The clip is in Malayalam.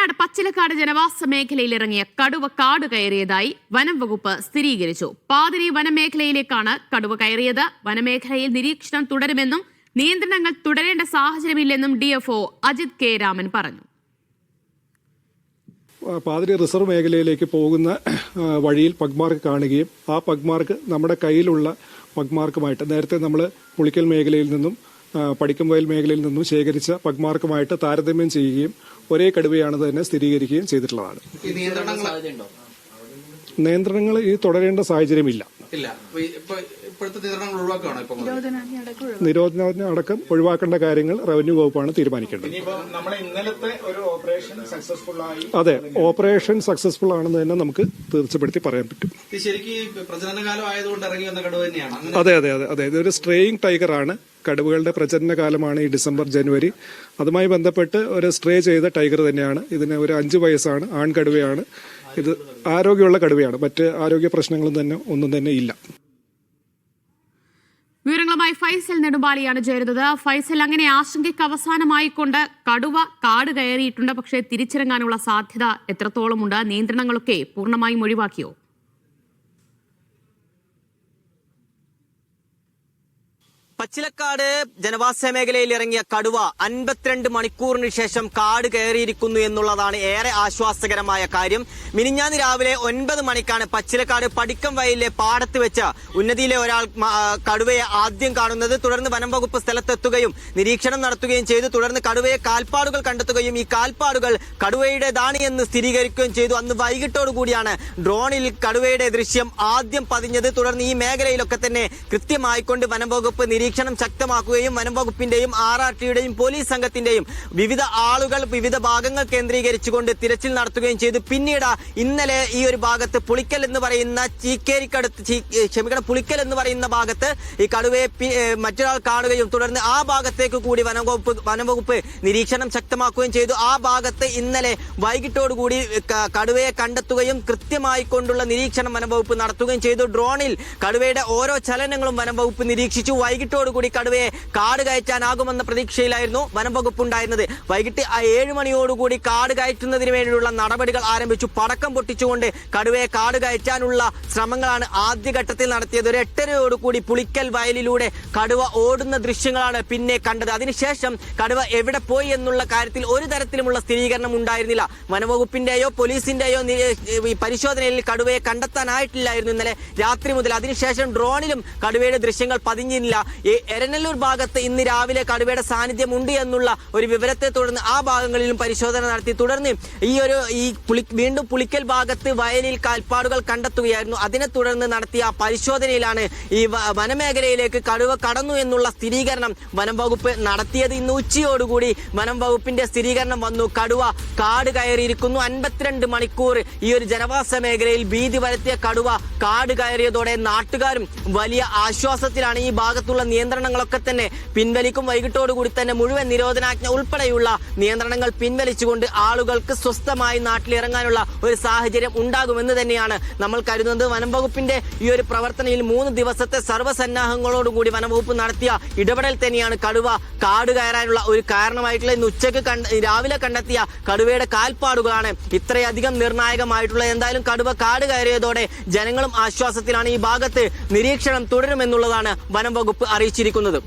വയനാട് പച്ചിലക്കാട് ജനവാസ മേഖലയിൽ ഇറങ്ങിയ കടുവ കാട് കയറിയതായി വനം വകുപ്പ് സ്ഥിരീകരിച്ചു. പാതിരി വനമേഖലയിലേക്കാണ് കടുവ കയറിയത്. വനമേഖലയിൽ നിരീക്ഷണം തുടരുമെന്നും നിയന്ത്രണങ്ങൾ തുടരേണ്ട സാഹചര്യമില്ലെന്നും DFO അജിത് കെ രാമൻ പറഞ്ഞു. പാതിരി റിസർവ് മേഖലയിലേക്ക് പോകുന്ന വഴിയിൽ പഗ്മാർക്ക് കാണുകയും ആ പഗ്മാർക്ക് നമ്മുടെ കയ്യിലുള്ള പഗ്മാർക്കുമായിട്ട് നേരത്തെ നമ്മൾ പുളിക്കൽ മേഖലയിൽ നിന്നും പടിക്കംവയൽ മേഖലയിൽ നിന്നും ശേഖരിച്ച പഗ്മാർക്കുമായിട്ട് താരതമ്യം ചെയ്യുകയും ഒരേ കടുവയാണെന്ന് തന്നെ സ്ഥിരീകരിക്കുകയും ചെയ്തിട്ടുള്ളതാണ്. നിയന്ത്രണങ്ങൾ ഈ തുടരേണ്ട സാഹചര്യമില്ല. നിരോധനാജ്ഞ അടക്കം ഒഴിവാക്കേണ്ട കാര്യങ്ങൾ റവന്യൂ വകുപ്പാണ് തീരുമാനിക്കേണ്ടത്. അതെ, ഓപ്പറേഷൻ സക്സസ്ഫുൾ ആണെന്ന് തന്നെ നമുക്ക് തീർച്ചപ്പെടുത്തി പറയാൻ പറ്റും. അതെ അതെ അതെ അതെ ഇതൊരു സ്ട്രേയിങ് ടൈഗർ ആണ്. കടുവകളുടെ പ്രജനന കാലമാണ് ഈ ഡിസംബർ ജനുവരി. അതുമായി ബന്ധപ്പെട്ട് ഒരു സ്ട്രേ ചെയ്ത ടൈഗർ തന്നെയാണ്. ഇതിന് ഒരു 5 വയസ്സാണ്. ആൺകടുവയാണ്. ഇത് ആരോഗ്യമുള്ള കടുവയാണ്. മറ്റ് ആരോഗ്യ പ്രശ്നങ്ങളും തന്നെ ഒന്നും തന്നെ ഇല്ല. വിവരങ്ങളുമായി ഫൈസൽ നെടുമ്പാലിയാണ് ചേരുന്നത്. ഫൈസൽ, അങ്ങനെ ആശങ്കയ്ക്ക് അവസാനമായിക്കൊണ്ട് കടുവ കാട് കയറിയിട്ടുണ്ട്. പക്ഷേ തിരിച്ചിറങ്ങാനുള്ള സാധ്യത എത്രത്തോളമുണ്ട്? നിയന്ത്രണങ്ങളൊക്കെ പൂർണ്ണമായും ഒഴിവാക്കിയോ? പച്ചിലക്കാട് ജനവാസ മേഖലയിൽ ഇറങ്ങിയ കടുവ 52 മണിക്കൂറിന് ശേഷം കാട് കയറിയിരിക്കുന്നു എന്നുള്ളതാണ് ഏറെ ആശ്വാസകരമായ കാര്യം. മിനിഞ്ഞാന്ന് രാവിലെ 9 മണിക്കാണ് പച്ചിലക്കാട് പടിക്കം വയലിലെ പാടത്ത് വെച്ച് ഉന്നതിയിലെ ഒരാൾ കടുവയെ ആദ്യം കാണുന്നത്. തുടർന്ന് വനം വകുപ്പ് സ്ഥലത്തെത്തുകയും നിരീക്ഷണം നടത്തുകയും ചെയ്തു. തുടർന്ന് കടുവയെ കാൽപ്പാടുകൾ കണ്ടെത്തുകയും ഈ കാൽപ്പാടുകൾ കടുവയുടേതാണ് എന്ന് സ്ഥിരീകരിക്കുകയും ചെയ്തു. അന്ന് വൈകിട്ടോടുകൂടിയാണ് ഡ്രോണിൽ കടുവയുടെ ദൃശ്യം ആദ്യം പതിഞ്ഞത്. തുടർന്ന് ഈ മേഖലയിലൊക്കെ തന്നെ കൃത്യമായിക്കൊണ്ട് വനം വകുപ്പ് നിരീക്ഷണം ശക്തമാക്കുകയും വനം വകുപ്പിന്റെയും RRTയുടെയും പോലീസ് സംഘത്തിന്റെയും വിവിധ ആളുകൾ വിവിധ ഭാഗങ്ങൾ കേന്ദ്രീകരിച്ചുകൊണ്ട് തിരച്ചിൽ നടത്തുകയും ചെയ്തു. പിന്നീട് ഇന്നലെ ഈ ഒരു ഭാഗത്ത് പുളിക്കൽ എന്ന് പറയുന്ന പുളിക്കൽ എന്ന് പറയുന്ന ഭാഗത്ത് ഈ കടുവയെ മറ്റൊരാൾ കാണുകയും തുടർന്ന് ആ ഭാഗത്തേക്ക് കൂടി വനംവകുപ്പ് നിരീക്ഷണം ശക്തമാക്കുകയും ചെയ്തു. ആ ഭാഗത്ത് ഇന്നലെ വൈകിട്ടോടുകൂടി കടുവയെ കണ്ടെത്തുകയും കൃത്യമായി കൊണ്ടുള്ള നിരീക്ഷണം വനംവകുപ്പ് നടത്തുകയും ചെയ്തു. ഡ്രോണിൽ കടുവയുടെ ഓരോ ചലനങ്ങളും വനംവകുപ്പ് നിരീക്ഷിച്ചു. വൈകിട്ടോടുകൂടി കടുവയെ കാട് കയറ്റാനാകുമെന്ന പ്രതീക്ഷയിലായിരുന്നു വനം വകുപ്പ് ഉണ്ടായിരുന്നത്. വൈകിട്ട് 7 മണിയോടുകൂടി കാട് കയറ്റുന്നതിന് വേണ്ടിയുള്ള നടപടികൾ ആരംഭിച്ചു. പടക്കം പൊട്ടിച്ചുകൊണ്ട് കടുവയെ കാട് കയറ്റാനുള്ള ശ്രമങ്ങളാണ് ആദ്യഘട്ടത്തിൽ നടത്തിയത്. ഒരു 8:30യോടുകൂടി പുളിക്കൽ വയലിലൂടെ കടുവ ഓടുന്ന ദൃശ്യങ്ങളാണ് പിന്നെ കണ്ടത്. അതിനുശേഷം കടുവ എവിടെ പോയി എന്നുള്ള കാര്യത്തിൽ ഒരു തരത്തിലുമുള്ള സ്ഥിരീകരണം ഉണ്ടായിരുന്നില്ല. വനംവകുപ്പിന്റെയോ പോലീസിന്റെയോ പരിശോധനയിൽ കടുവയെ കണ്ടെത്താനായിട്ടില്ലായിരുന്നു ഇന്നലെ രാത്രി മുതൽ. അതിനുശേഷം ഡ്രോണിലും കടുവയുടെ ദൃശ്യങ്ങൾ പതിഞ്ഞില്ല. എരനല്ലൂർ ഭാഗത്ത് ഇന്ന് രാവിലെ കടുവയുടെ സാന്നിധ്യം ഉണ്ട് എന്നുള്ള ഒരു വിവരത്തെ തുടർന്ന് ആ ഭാഗങ്ങളിലും പരിശോധന നടത്തി. തുടർന്ന് വീണ്ടും പുളിക്കൽ ഭാഗത്ത് വയലിൽ കാൽപ്പാടുകൾ കണ്ടെത്തുകയായിരുന്നു. അതിനെ തുടർന്ന് നടത്തിയ പരിശോധനയിലാണ് ഈ വനമേഖലയിലേക്ക് കടുവ കടന്നു എന്നുള്ള സ്ഥിരീകരണം വനം വകുപ്പ് നടത്തിയത്. ഇന്ന് ഉച്ചയോടുകൂടി വനം വകുപ്പിന്റെ സ്ഥിരീകരണം വന്നു. കടുവ കാട് കയറിയിരിക്കുന്നു. 52 മണിക്കൂർ ഈ ഒരു ജനവാസ മേഖലയിൽ ഭീതി വരുത്തിയ കടുവ കാട് കയറിയതോടെ നാട്ടുകാരും വലിയ ആശ്വാസത്തിലാണ്. ഈ ഭാഗത്തുള്ള നിയന്ത്രണങ്ങളൊക്കെ തന്നെ പിൻവലിക്കും. വൈകിട്ടോടുകൂടി തന്നെ മുഴുവൻ നിരോധനാജ്ഞ ഉൾപ്പെടെയുള്ള നിയന്ത്രണങ്ങൾ പിൻവലിച്ചുകൊണ്ട് ആളുകൾക്ക് സ്വസ്ഥമായി നാട്ടിലിറങ്ങാനുള്ള ഒരു സാഹചര്യം ഉണ്ടാകുമെന്ന് തന്നെയാണ് നമ്മൾ കരുതുന്നത്. വനം വകുപ്പിന്റെ ഈ ഒരു പ്രവർത്തനയിൽ 3 ദിവസത്തെ സർവ്വസന്നാഹങ്ങളോടുകൂടി വനംവകുപ്പ് നടത്തിയ ഇടപെടൽ തന്നെയാണ് കടുവ കാട് കയറാനുള്ള ഒരു കാരണമായിട്ടുള്ള. ഇന്ന് ഉച്ചയ്ക്ക് രാവിലെ കണ്ടെത്തിയ കടുവയുടെ കാൽപ്പാടുകളാണ് ഇത്രയധികം നിർണായകമായിട്ടുള്ളത്. എന്തായാലും കടുവ കാട് കയറിയതോടെ ജനങ്ങളും ആശ്വാസത്തിലാണ്. ഈ ഭാഗത്ത് നിരീക്ഷണം തുടരുമെന്നുള്ളതാണ് വനം വകുപ്പ് അറിയിച്ചിരിക്കുന്നത്.